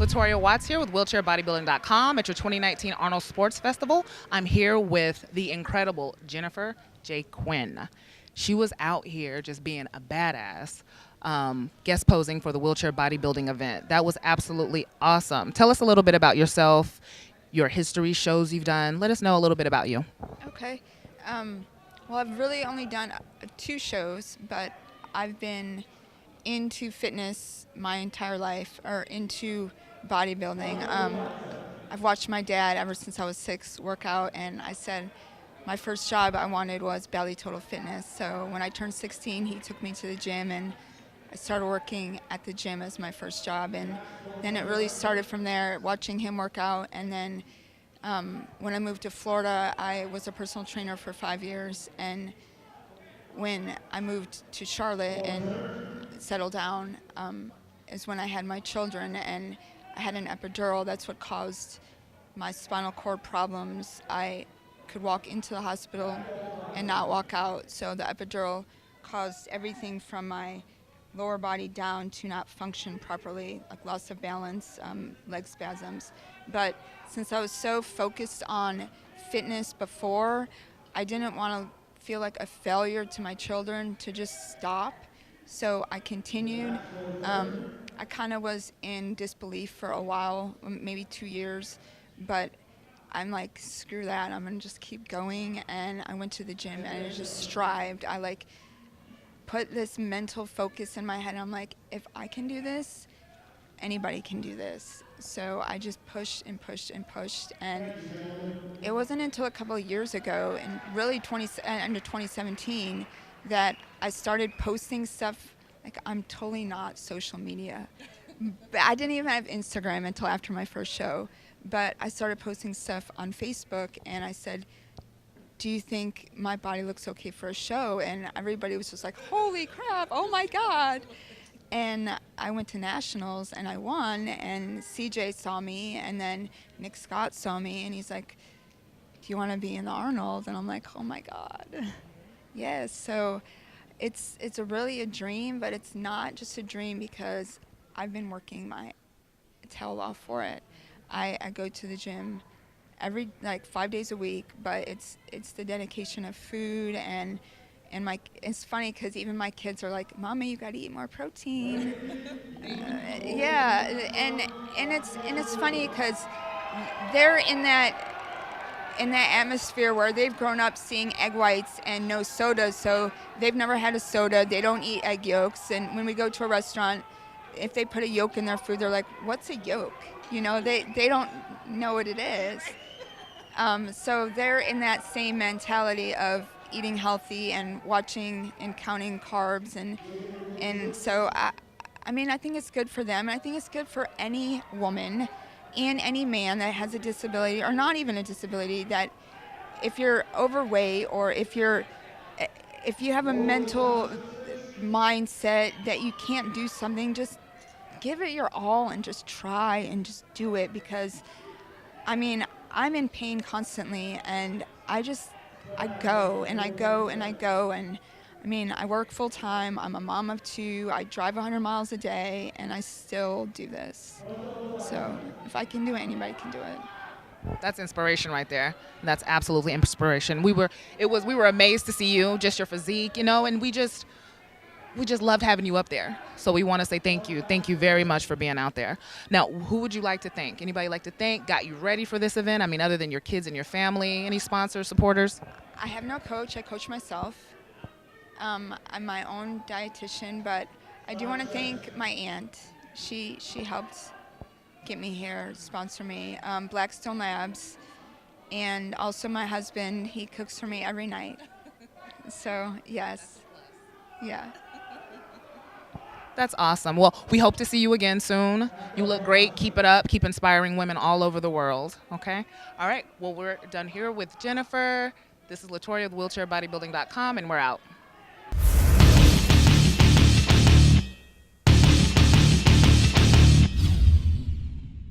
Latoria Watts here with wheelchairbodybuilding.com at your 2019 Arnold Sports Festival. I'm here with the incredible Jennifer Jaquin. She was out here just being a badass, guest posing for the wheelchair bodybuilding event. That was absolutely awesome. Tell us a little bit about yourself, your history, shows you've done. Let us know a little bit about you. Okay. Well, I've really only done 2 shows, but I've been into fitness my entire life, or into bodybuilding. I've watched my dad ever since I was 6 work out, and I said my first job I wanted was Bally Total Fitness. So when I turned 16, he took me to the gym, and I started working at the gym as my first job. And then it really started from there, watching him work out. And then when I moved to Florida, I was a personal trainer for 5 years. And when I moved to Charlotte and settled down is when I had my children, and I had an epidural. That's what caused my spinal cord problems. I could walk into the hospital and not walk out. So the epidural caused everything from my lower body down to not function properly, like loss of balance, leg spasms. But since I was so focused on fitness before, I didn't want to feel like a failure to my children to just stop. So I continued. I kind of was in disbelief for a while, maybe 2 years, but I'm like, screw that, I'm gonna just keep going. And I went to the gym and I just strived. I like put this mental focus in my head. I'm like, if I can do this, anybody can do this. So I just pushed and pushed and pushed, and it wasn't until a couple of years ago, and really under 2017, that I started posting stuff. Like, I'm totally not social media. I didn't even have Instagram until after my first show, but I started posting stuff on Facebook, and I said, do you think my body looks okay for a show? And everybody was just like, holy crap, oh my God. And I went to nationals and I won, and CJ saw me, and then Nick Scott saw me, and he's like, do you want to be in the Arnold? And I'm like, oh my God. Yes. So it's really a dream, but it's not just a dream because I've been working my tail off for it. I go to the gym every 5 days a week, but it's the dedication of food, and it's funny because even my kids are like, Mommy, you got to eat more protein. Yeah, and it's funny because they're in that atmosphere where they've grown up seeing egg whites and no sodas, so they've never had a soda. They don't eat egg yolks, and when we go to a restaurant, if they put a yolk in their food, they're like, what's a yolk? You know, they don't know what it is. So they're in that same mentality of eating healthy and watching and counting carbs, and so I mean, I think it's good for them, and I think it's good for any woman and any man that has a disability, or not even a disability, that if you're overweight, or if you have a mental mindset that you can't do something, just give it your all and just try and just do it. Because I mean, I'm in pain constantly, and I go and I go and I go, and I mean, I work full time, I'm a mom of 2, I drive 100 miles a day, and I still do this. So if I can do it, anybody can do it. That's inspiration right there. That's absolutely inspiration. We were amazed to see you, just your physique, you know, and we just loved having you up there. So we want to say thank you. Thank you very much for being out there. Now, who would you like to thank? Anybody like to thank? Got you ready for this event? I mean, other than your kids and your family, any sponsors, supporters? I have no coach. I coach myself. I'm my own dietitian, but I do want to thank my aunt. She helped get me here, sponsor me. Blackstone Labs, and also my husband. He cooks for me every night. So yes, yeah. That's awesome. Well, we hope to see you again soon. You look great. Keep it up. Keep inspiring women all over the world. Okay? All right. Well, we're done here with Jennifer. This is Latoria with wheelchairbodybuilding.com, and we're out.